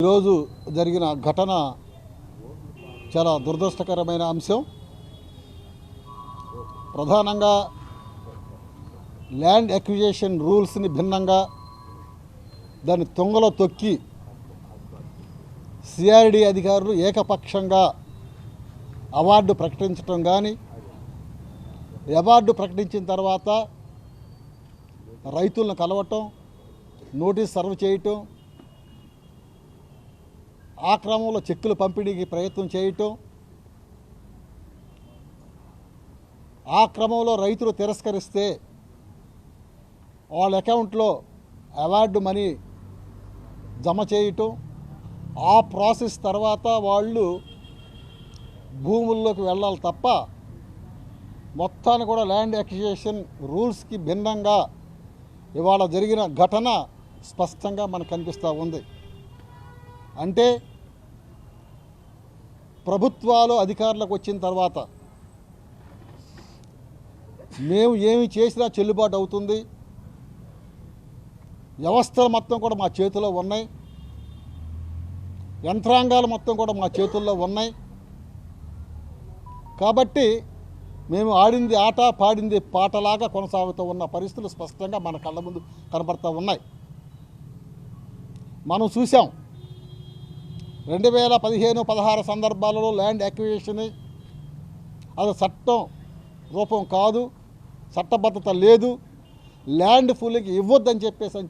ఈరోజు జరిగిన ఘటన చాలా దురదృష్టకరమైన అంశం. ప్రధానంగా ల్యాండ్ అక్విజిషన్ రూల్స్ని భిన్నంగా దాన్ని తుంగలో తొక్కి సిఆర్డి అధికారులు ఏకపక్షంగా అవార్డు ప్రకటించడం కానీ, అవార్డు ప్రకటించిన తర్వాత రైతులను కలవటం, నోటీస్ సర్వ్ చేయటం, ఆ క్రమంలో చెక్కులు పంపిణీకి ప్రయత్నం చేయటం, ఆ క్రమంలో రైతులు తిరస్కరిస్తే వాళ్ళ అకౌంట్లో అవార్డు మనీ జమ చేయటం, ఆ ప్రాసెస్ తర్వాత వాళ్ళు భూముల్లోకి వెళ్ళాలి తప్ప మొత్తాన్ని కూడా ల్యాండ్ అక్విజిషన్ రూల్స్కి భిన్నంగా ఇవాళ జరిగిన ఘటన స్పష్టంగా మనకు కనిపిస్తూ ఉంది. అంటే ప్రభుత్వాలు అధికారులకు వచ్చిన తర్వాత మేము ఏమి చేసినా చెల్లుబాటు అవుతుంది, వ్యవస్థలు మొత్తం కూడా మా చేతిలో ఉన్నాయి, యంత్రాంగాలు మొత్తం కూడా మా చేతుల్లో ఉన్నాయి, కాబట్టి మేము ఆడింది ఆట పాడింది పాటలాగా కొనసాగుతూ ఉన్న పరిస్థితులు స్పష్టంగా మన కళ్ళ ముందు కనబడుతూ ఉన్నాయి. మనం చూసాం 2015-16 సందర్భాలలో ల్యాండ్ అక్విజిషన్ అది చట్టం రూపం కాదు, చట్టబద్ధత లేదు, ల్యాండ్ ఫుల్లింగ్ ఇవ్వద్దని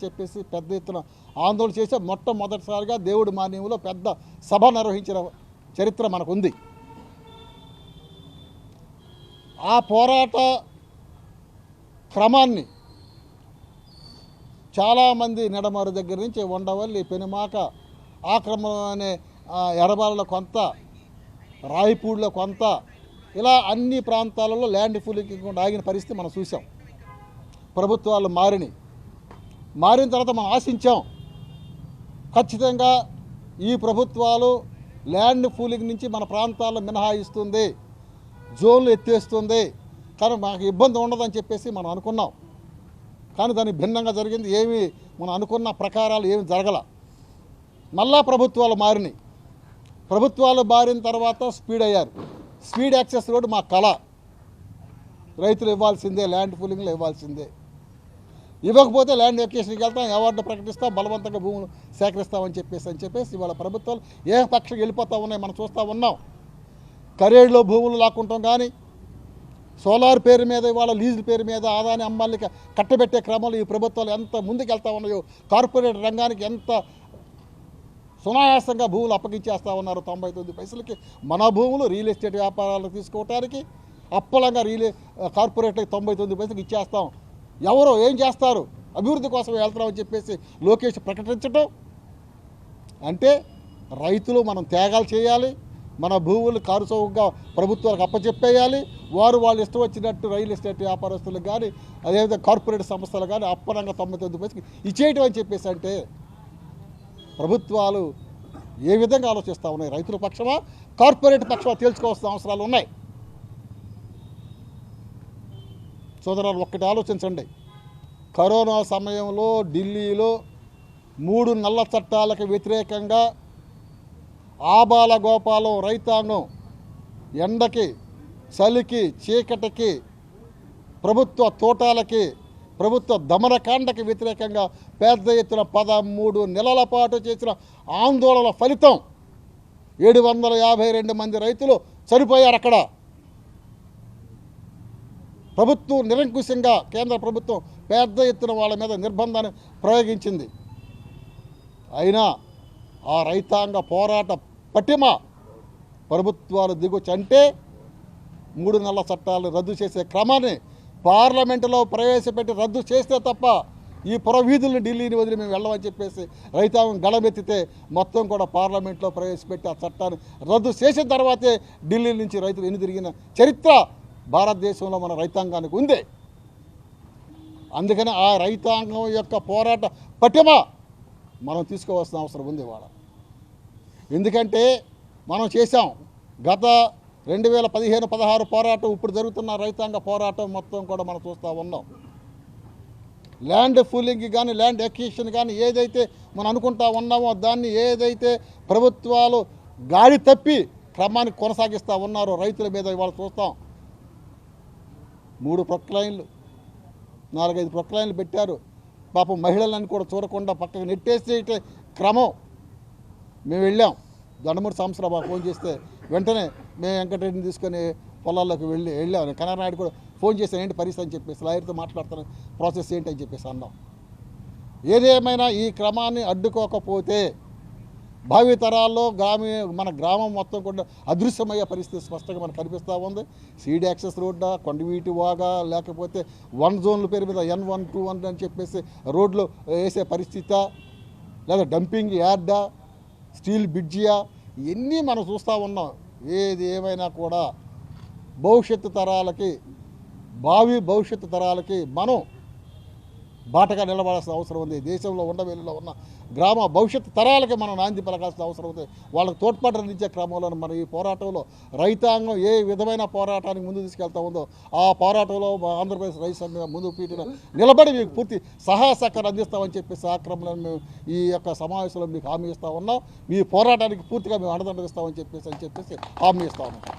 చెప్పేసి పెద్ద ఎత్తున ఆందోళన చేసే మొట్టమొదటిసారిగా దేవుడి మాన్యంలో పెద్ద సభ నిర్వహించిన చరిత్ర మనకుంది. ఆ పోరాట క్రమాన్ని చాలామంది నెడమరు దగ్గర నుంచి ఉండవల్లి, పెనుమాక, ఆక్రమణ అనే ఎడబాలలో కొంత, రాయిపూడిలో కొంత, ఇలా అన్ని ప్రాంతాలలో ల్యాండ్ ఫుల్లింగ్ ఆగిన పరిస్థితి మనం చూసాం. ప్రభుత్వాలు మారిన తర్వాత మనం ఆశించాం ఖచ్చితంగా ఈ ప్రభుత్వాలు ల్యాండ్ ఫూలింగ్ నుంచి మన ప్రాంతాల్లో మినహాయిస్తుంది, జోన్లు ఎత్తేస్తుంది, కానీ మాకు ఇబ్బంది ఉండదని చెప్పేసి మనం అనుకున్నాం. కానీ దానికి భిన్నంగా జరిగింది. ఏమి మనం అనుకున్న ప్రకారాలు ఏమి జరగల. మళ్ళా ప్రభుత్వాలు మారిన తర్వాత స్పీడ్ అయ్యారు. స్పీడ్ యాక్సెస్ రోడ్ మా కళ, రైతులు ఇవ్వాల్సిందే, ల్యాండ్ ఫూలింగ్లో ఇవ్వాల్సిందే, ఇవ్వకపోతే ల్యాండ్ అక్విజిషన్కి వెళ్తాం, అవార్డు ప్రకటిస్తాం, బలవంతంగా భూములు సేకరిస్తామని చెప్పేసి ఇవాళ ప్రభుత్వాలు ఏకపక్షంగా వెళ్ళిపోతూ ఉన్నాయి. మనం చూస్తూ ఉన్నాం. కరేడులో భూములు లాక్కుంటాం కానీ, సోలార్ పేరు మీద ఇవాళ లీజుల పేరు మీద ఆదాని అమ్మాలికి కట్టబెట్టే క్రమంలో ఈ ప్రభుత్వాలు ఎంత ముందుకు వెళ్తూ ఉన్నాయో, కార్పొరేట్ రంగానికి ఎంత సునాయాసంగా భూములు అప్పగించేస్తూ ఉన్నారు. 99 పైసలకి మన భూములు రియల్ ఎస్టేట్ వ్యాపారాలు తీసుకోవడానికి అప్పలంగా కార్పొరేట్లకి 99 పైసలకి ఇచ్చేస్తాం, ఎవరో ఏం చేస్తారు, అభివృద్ధి కోసం వెళ్తున్నామని చెప్పేసి లోకేష్ ప్రకటించడం. అంటే రైతులు మనం త్యాగాలు చేయాలి, మన భూములు కారుచౌకగా ప్రభుత్వాలకు అప్పచెప్పేయాలి, వాళ్ళు ఇష్టం వచ్చినట్టు రియల్ ఎస్టేట్ వ్యాపారస్తులకు కానీ, అదేవిధంగా కార్పొరేట్ సంస్థలు కానీ అప్పనంగా 99 పైసలకి ఇచ్చేయటం అని చెప్పేసి అంటే ప్రభుత్వాలు ఏ విధంగా ఆలోచిస్తూ ఉన్నాయి? రైతుల పక్షమా, కార్పొరేట్ పక్షమా తేల్చుకోవాల్సిన అవసరాలు ఉన్నాయి. సోదరులు ఒక్కటి ఆలోచించండి. కరోనా సమయంలో ఢిల్లీలో 3 నల్ల చట్టాలకు వ్యతిరేకంగా ఆబాల గోపాలం రైతాంగం ఎండకి, చలికి, చీకటికి, ప్రభుత్వ తోటాలకి, ప్రభుత్వ దమనకాండకి వ్యతిరేకంగా పెద్ద ఎత్తున 13 నెలల పాటు చేసిన ఆందోళన ఫలితం 752 మంది రైతులు చనిపోయారు. అక్కడ ప్రభుత్వం నిరంకుశంగా, కేంద్ర ప్రభుత్వం పెద్ద ఎత్తున వాళ్ళ మీద నిర్బంధాన్ని ప్రయోగించింది. అయినా ఆ రైతాంగ పోరాట పటిమ ప్రభుత్వాలు దిగొచ్చి అంటే 3 నెలల చట్టాలు రద్దు చేసే క్రమాన్ని పార్లమెంటులో ప్రవేశపెట్టి రద్దు చేస్తే తప్ప ఈ పురవీధులను ఢిల్లీని వదిలి మేము వెళ్ళమని చెప్పేసి రైతాంగం గళమెత్తితే మొత్తం కూడా పార్లమెంట్లో ప్రవేశపెట్టి ఆ చట్టాన్ని రద్దు చేసిన తర్వాతే ఢిల్లీ నుంచి రైతులు ఎన్నిదిరిగిన చరిత్ర భారతదేశంలో మన రైతాంగానికి ఉంది. అందుకని ఆ రైతాంగం యొక్క పోరాట పటిమ మనం తీసుకోవాల్సిన అవసరం ఉంది ఇవాళ. ఎందుకంటే మనం చేసాం గత 2015-16 పోరాటం, ఇప్పుడు జరుగుతున్న రైతాంగ పోరాటం మొత్తం కూడా మనం చూస్తూ ఉన్నాం. ల్యాండ్ పూలింగ్ కానీ ల్యాండ్ ఎక్విజిషన్ కానీ ఏదైతే మనం అనుకుంటా ఉన్నామో దాన్ని ఏదైతే ప్రభుత్వాలు గాడి తప్పి క్రమాన్ని కొనసాగిస్తూ ఉన్నారో రైతుల మీద ఇవాళ చూస్తాం. 3 ప్రొక్లైన్లు 4-5 ప్రొక్లైన్లు పెట్టారు. పాపం మహిళలను కూడా చూడకుండా పక్కకు నెట్టేసే క్రమం. మేము వెళ్ళాం, దండమూరి సాంబశివరావు ఫోన్ చేస్తే వెంటనే మేము వెంకటరెడ్డిని తీసుకొని పొలాల్లోకి వెళ్ళాం. కనరాయుడు కూడా ఫోన్ చేశాను, ఏంటి పరిస్థితి అని చెప్పేసి, లాయర్తో మాట్లాడుతాను, ప్రాసెస్ ఏంటి అని చెప్పేసి అన్నాం. ఏదేమైనా ఈ క్రమాన్ని అడ్డుకోకపోతే భావితరాల్లో మన గ్రామం మొత్తం కూడా అదృశ్యమయ్యే పరిస్థితి స్పష్టంగా మనకు కనిపిస్తూ ఉంది. సీడ్ యాక్సెస్ రోడ్డా, కొండవీటి వాగా, లేకపోతే 1 జోన్ల పేరు మీద N1, 2 అని చెప్పేసి రోడ్లు వేసే పరిస్థితి, లేదా డంపింగ్ యార్డా, స్టీల్ బ్రిడ్జియా, ఇవన్నీ మనం చూస్తూ ఉన్నాం. ఏది ఏమైనా కూడా భవిష్యత్తు తరాలకి మనం బాటగా నిలబడాల్సిన అవసరం ఉంది. దేశంలో ఉండవేళలో ఉన్న గ్రామ భవిష్యత్తు తరాలకి మనం నాంది పలకాల్సిన అవసరం ఉంది. వాళ్ళకి తోడ్పాటు అందించే క్రమంలో మన ఈ పోరాటంలో రైతాంగం ఏ విధమైన పోరాటానికి ముందు తీసుకెళ్తా ఉందో ఆ పోరాటంలో ఆంధ్రప్రదేశ్ రైతు సంఘం ముందు పీటిన నిలబడి మీకు పూర్తి సహాయ సహకారం అందిస్తామని చెప్పేసి ఆ క్రమంలో మేము ఈ యొక్క సమావేశంలో మీకు హామీ ఇస్తూ ఉన్నాం. మీ పోరాటానికి పూర్తిగా మేము అండదండగిస్తామని చెప్పేసి హామీ ఇస్తా ఉన్నాం.